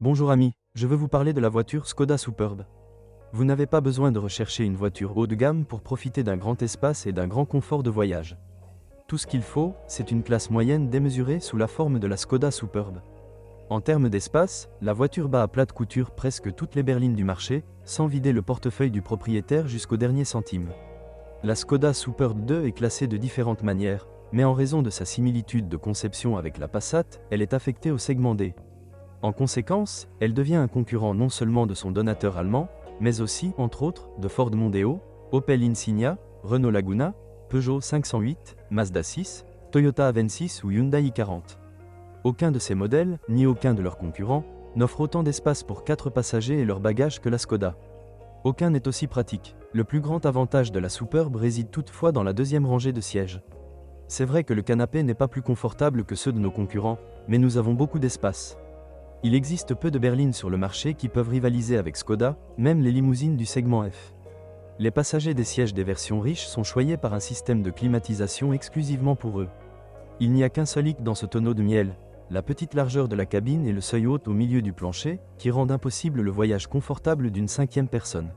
Bonjour amis, je veux vous parler de la voiture Škoda Superb. Vous n'avez pas besoin de rechercher une voiture haut de gamme pour profiter d'un grand espace et d'un grand confort de voyage. Tout ce qu'il faut, c'est une classe moyenne démesurée sous la forme de la Škoda Superb. En termes d'espace, la voiture bat à plate couture presque toutes les berlines du marché, sans vider le portefeuille du propriétaire jusqu'au dernier centime. La Škoda Superb 2 est classée de différentes manières, mais en raison de sa similitude de conception avec la Passat, elle est affectée au segment D. En conséquence, elle devient un concurrent non seulement de son donateur allemand, mais aussi, entre autres, de Ford Mondeo, Opel Insignia, Renault Laguna, Peugeot 508, Mazda 6, Toyota Avensis ou Hyundai i40. Aucun de ces modèles, ni aucun de leurs concurrents, n'offre autant d'espace pour 4 passagers et leurs bagages que la Škoda. Aucun n'est aussi pratique. Le plus grand avantage de la Superb réside toutefois dans la deuxième rangée de sièges. C'est vrai que le canapé n'est pas plus confortable que ceux de nos concurrents, mais nous avons beaucoup d'espace. Il existe peu de berlines sur le marché qui peuvent rivaliser avec Škoda, même les limousines du segment F. Les passagers des sièges des versions riches sont choyés par un système de climatisation exclusivement pour eux. Il n'y a qu'un seul hic dans ce tonneau de miel, la petite largeur de la cabine et le seuil haut au milieu du plancher, qui rendent impossible le voyage confortable d'une cinquième personne.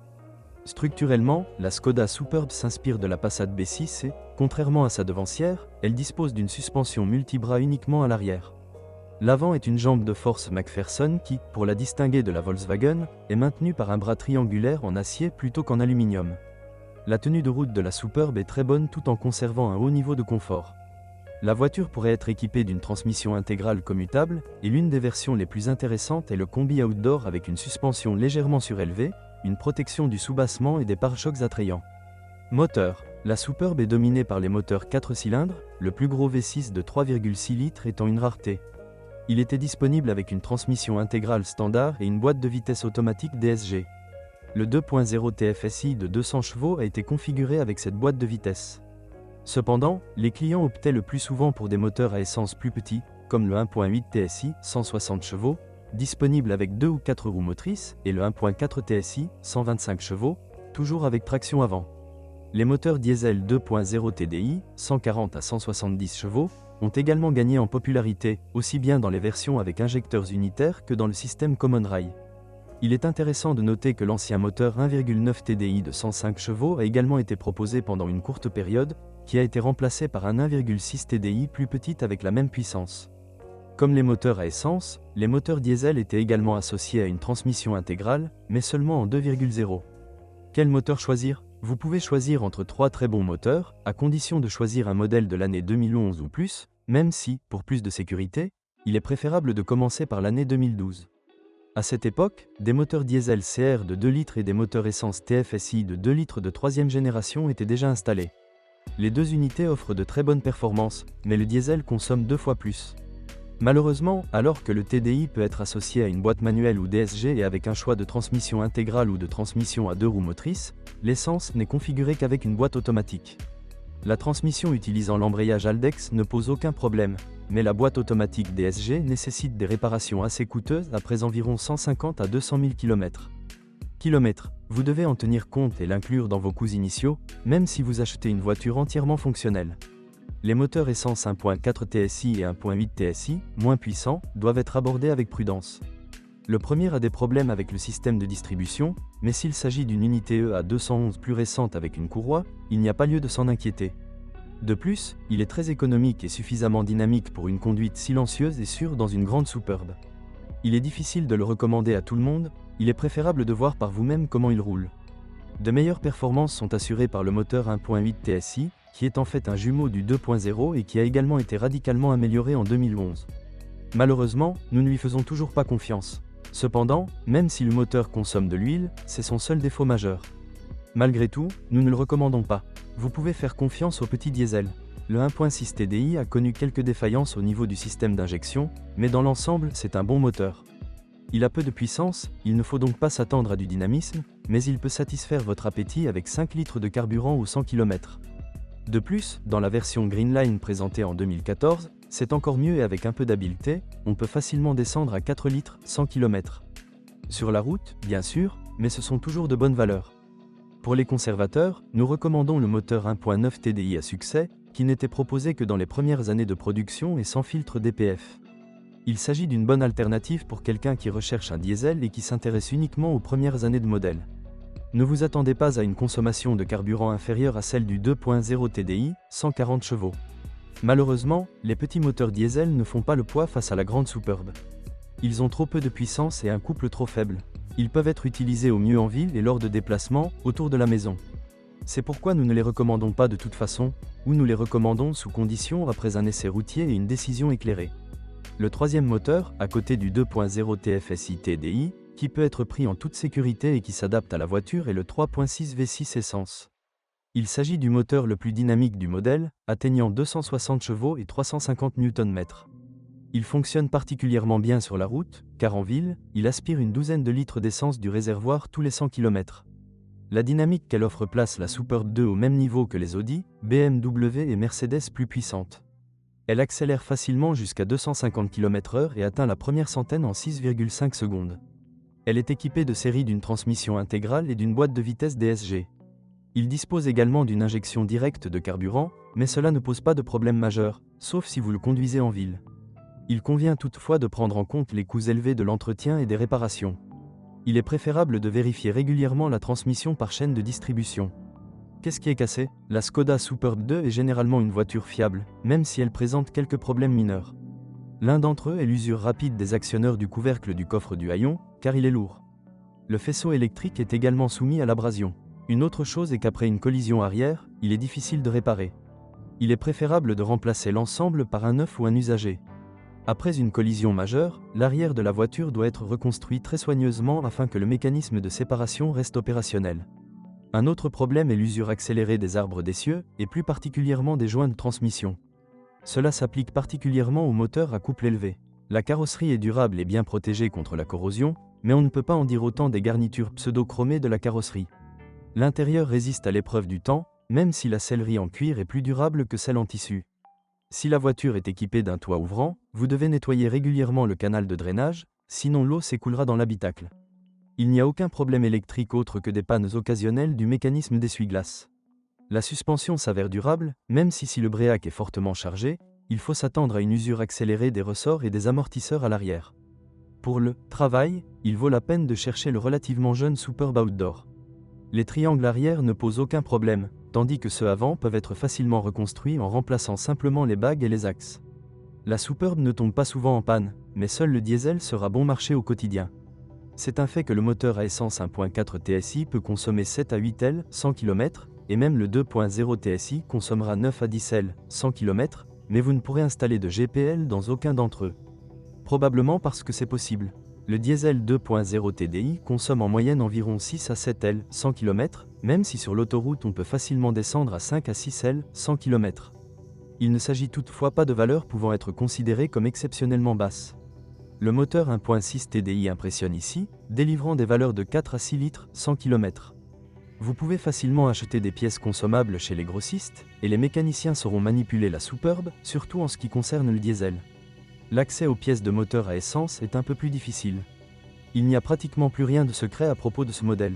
Structurellement, la Škoda Superb s'inspire de la Passat B6 et, contrairement à sa devancière, elle dispose d'une suspension multibras uniquement à l'arrière. L'avant est une jambe de force McPherson qui, pour la distinguer de la Volkswagen, est maintenue par un bras triangulaire en acier plutôt qu'en aluminium. La tenue de route de la Superb est très bonne tout en conservant un haut niveau de confort. La voiture pourrait être équipée d'une transmission intégrale commutable, et l'une des versions les plus intéressantes est le combi outdoor avec une suspension légèrement surélevée, une protection du soubassement et des pare-chocs attrayants. Moteur. La Superb est dominée par les moteurs 4 cylindres, le plus gros V6 de 3,6 litres étant une rareté. Il était disponible avec une transmission intégrale standard et une boîte de vitesse automatique DSG. Le 2.0 TFSI de 200 chevaux a été configuré avec cette boîte de vitesse. Cependant, les clients optaient le plus souvent pour des moteurs à essence plus petits, comme le 1.8 TSI 160 chevaux, disponible avec 2 ou 4 roues motrices, et le 1.4 TSI 125 chevaux, toujours avec traction avant. Les moteurs diesel 2.0 TDI 140 à 170 chevaux ont également gagné en popularité, aussi bien dans les versions avec injecteurs unitaires que dans le système Common Rail. Il est intéressant de noter que l'ancien moteur 1.9 TDI de 105 chevaux a également été proposé pendant une courte période, qui a été remplacé par un 1.6 TDI plus petite avec la même puissance. Comme les moteurs à essence, les moteurs diesel étaient également associés à une transmission intégrale, mais seulement en 2.0. Quel moteur choisir ? Vous pouvez choisir entre 3 très bons moteurs, à condition de choisir un modèle de l'année 2011 ou plus, même si, pour plus de sécurité, il est préférable de commencer par l'année 2012. À cette époque, des moteurs diesel CR de 2 litres et des moteurs essence TFSI de 2 litres de 3e génération étaient déjà installés. Les deux unités offrent de très bonnes performances, mais le diesel consomme 2 fois plus. Malheureusement, alors que le TDI peut être associé à une boîte manuelle ou DSG et avec un choix de transmission intégrale ou de transmission à 2 roues motrices, l'essence n'est configurée qu'avec une boîte automatique. La transmission utilisant l'embrayage Haldex ne pose aucun problème, mais la boîte automatique DSG nécessite des réparations assez coûteuses après environ 150 à 200 000 km. Vous devez en tenir compte et l'inclure dans vos coûts initiaux, même si vous achetez une voiture entièrement fonctionnelle. Les moteurs essence 1.4 TSI et 1.8 TSI, moins puissants, doivent être abordés avec prudence. Le premier a des problèmes avec le système de distribution, mais s'il s'agit d'une unité EA211 plus récente avec une courroie, il n'y a pas lieu de s'en inquiéter. De plus, il est très économique et suffisamment dynamique pour une conduite silencieuse et sûre dans une grande Superbe. Il est difficile de le recommander à tout le monde, il est préférable de voir par vous-même comment il roule. De meilleures performances sont assurées par le moteur 1.8 TSI, qui est en fait un jumeau du 2.0 et qui a également été radicalement amélioré en 2011. Malheureusement, nous ne lui faisons toujours pas confiance. Cependant, même si le moteur consomme de l'huile, c'est son seul défaut majeur. Malgré tout, nous ne le recommandons pas. Vous pouvez faire confiance au petit diesel. Le 1.6 TDI a connu quelques défaillances au niveau du système d'injection, mais dans l'ensemble, c'est un bon moteur. Il a peu de puissance, il ne faut donc pas s'attendre à du dynamisme, mais il peut satisfaire votre appétit avec 5 litres de carburant ou 100 km. De plus, dans la version Greenline présentée en 2014, c'est encore mieux et avec un peu d'habileté, on peut facilement descendre à 4 litres 100 km. Sur la route, bien sûr, mais ce sont toujours de bonnes valeurs. Pour les conservateurs, nous recommandons le moteur 1.9 TDI à succès, qui n'était proposé que dans les premières années de production et sans filtre DPF. Il s'agit d'une bonne alternative pour quelqu'un qui recherche un diesel et qui s'intéresse uniquement aux premières années de modèle. Ne vous attendez pas à une consommation de carburant inférieure à celle du 2.0 TDI, 140 chevaux. Malheureusement, les petits moteurs diesel ne font pas le poids face à la grande Superb. Ils ont trop peu de puissance et un couple trop faible. Ils peuvent être utilisés au mieux en ville et lors de déplacements, autour de la maison. C'est pourquoi nous ne les recommandons pas de toute façon, ou nous les recommandons sous condition après un essai routier et une décision éclairée. Le troisième moteur, à côté du 2.0 TFSI TDI, qui peut être pris en toute sécurité et qui s'adapte à la voiture, est le 3.6 V6 essence. Il s'agit du moteur le plus dynamique du modèle, atteignant 260 chevaux et 350 Nm. Il fonctionne particulièrement bien sur la route, car en ville, il aspire une douzaine de litres d'essence du réservoir tous les 100 km. La dynamique qu'elle offre place la Superb 2 au même niveau que les Audi, BMW et Mercedes plus puissantes. Elle accélère facilement jusqu'à 250 km/h et atteint la première centaine en 6,5 secondes. Elle est équipée de série d'une transmission intégrale et d'une boîte de vitesse DSG. Il dispose également d'une injection directe de carburant, mais cela ne pose pas de problème majeur, sauf si vous le conduisez en ville. Il convient toutefois de prendre en compte les coûts élevés de l'entretien et des réparations. Il est préférable de vérifier régulièrement la transmission par chaîne de distribution. Qu'est-ce qui est cassé? La Skoda Superb 2 est généralement une voiture fiable, même si elle présente quelques problèmes mineurs. L'un d'entre eux est l'usure rapide des actionneurs du couvercle du coffre du haillon, car il est lourd. Le faisceau électrique est également soumis à l'abrasion. Une autre chose est qu'après une collision arrière, il est difficile de réparer. Il est préférable de remplacer l'ensemble par un neuf ou un usagé. Après une collision majeure, l'arrière de la voiture doit être reconstruit très soigneusement afin que le mécanisme de séparation reste opérationnel. Un autre problème est l'usure accélérée des arbres d'essieu, et plus particulièrement des joints de transmission. Cela s'applique particulièrement aux moteurs à couple élevé. La carrosserie est durable et bien protégée contre la corrosion, mais on ne peut pas en dire autant des garnitures pseudo-chromées de la carrosserie. L'intérieur résiste à l'épreuve du temps, même si la sellerie en cuir est plus durable que celle en tissu. Si la voiture est équipée d'un toit ouvrant, vous devez nettoyer régulièrement le canal de drainage, sinon l'eau s'écoulera dans l'habitacle. Il n'y a aucun problème électrique autre que des pannes occasionnelles du mécanisme d'essuie-glace. La suspension s'avère durable, même si le bréac est fortement chargé, il faut s'attendre à une usure accélérée des ressorts et des amortisseurs à l'arrière. Pour le travail, il vaut la peine de chercher le relativement jeune Superb Outdoor. Les triangles arrière ne posent aucun problème, tandis que ceux avant peuvent être facilement reconstruits en remplaçant simplement les bagues et les axes. La Superb ne tombe pas souvent en panne, mais seul le diesel sera bon marché au quotidien. C'est un fait que le moteur à essence 1.4 TSI peut consommer 7 à 8 L, 100 km, et même le 2.0 TSI consommera 9 à 10 L, 100 km, mais vous ne pourrez installer de GPL dans aucun d'entre eux. Probablement parce que c'est possible. Le diesel 2.0 TDI consomme en moyenne environ 6 à 7 L, 100 km, même si sur l'autoroute on peut facilement descendre à 5 à 6 L, 100 km. Il ne s'agit toutefois pas de valeurs pouvant être considérées comme exceptionnellement basses. Le moteur 1.6 TDI impressionne ici, délivrant des valeurs de 4 à 6 litres, 100 km. Vous pouvez facilement acheter des pièces consommables chez les grossistes, et les mécaniciens sauront manipuler la Superb, surtout en ce qui concerne le diesel. L'accès aux pièces de moteur à essence est un peu plus difficile. Il n'y a pratiquement plus rien de secret à propos de ce modèle.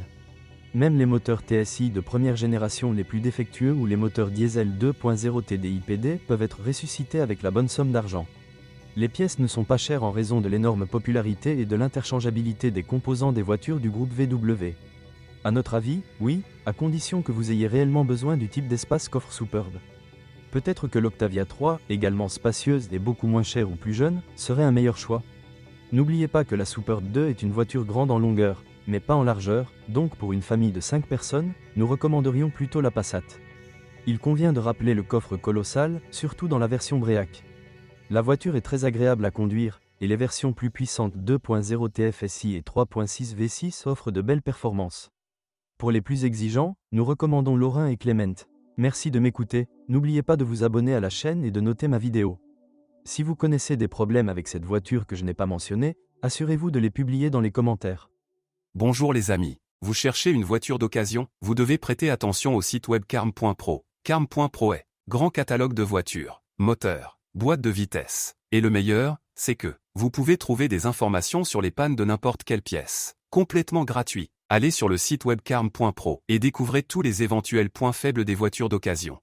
Même les moteurs TSI de première génération les plus défectueux ou les moteurs diesel 2.0 TDI PD peuvent être ressuscités avec la bonne somme d'argent. Les pièces ne sont pas chères en raison de l'énorme popularité et de l'interchangeabilité des composants des voitures du groupe VW. À notre avis, oui, à condition que vous ayez réellement besoin du type d'espace qu'offre Superb. Peut-être que l'Octavia 3, également spacieuse et beaucoup moins chère ou plus jeune, serait un meilleur choix. N'oubliez pas que la Superb 2 est une voiture grande en longueur, mais pas en largeur, donc pour une famille de 5 personnes, nous recommanderions plutôt la Passat. Il convient de rappeler le coffre colossal, surtout dans la version Bréac. La voiture est très agréable à conduire, et les versions plus puissantes 2.0 TFSI et 3.6 V6 offrent de belles performances. Pour les plus exigeants, nous recommandons Lorrain et Clement. Merci de m'écouter, n'oubliez pas de vous abonner à la chaîne et de noter ma vidéo. Si vous connaissez des problèmes avec cette voiture que je n'ai pas mentionnée, assurez-vous de les publier dans les commentaires. Bonjour les amis, vous cherchez une voiture d'occasion, vous devez prêter attention au site web carm.pro. Carm.pro est grand catalogue de voitures, moteurs, boîtes de vitesse. Et le meilleur, c'est que vous pouvez trouver des informations sur les pannes de n'importe quelle pièce, complètement gratuit. Allez sur le site web carm.pro et découvrez tous les éventuels points faibles des voitures d'occasion.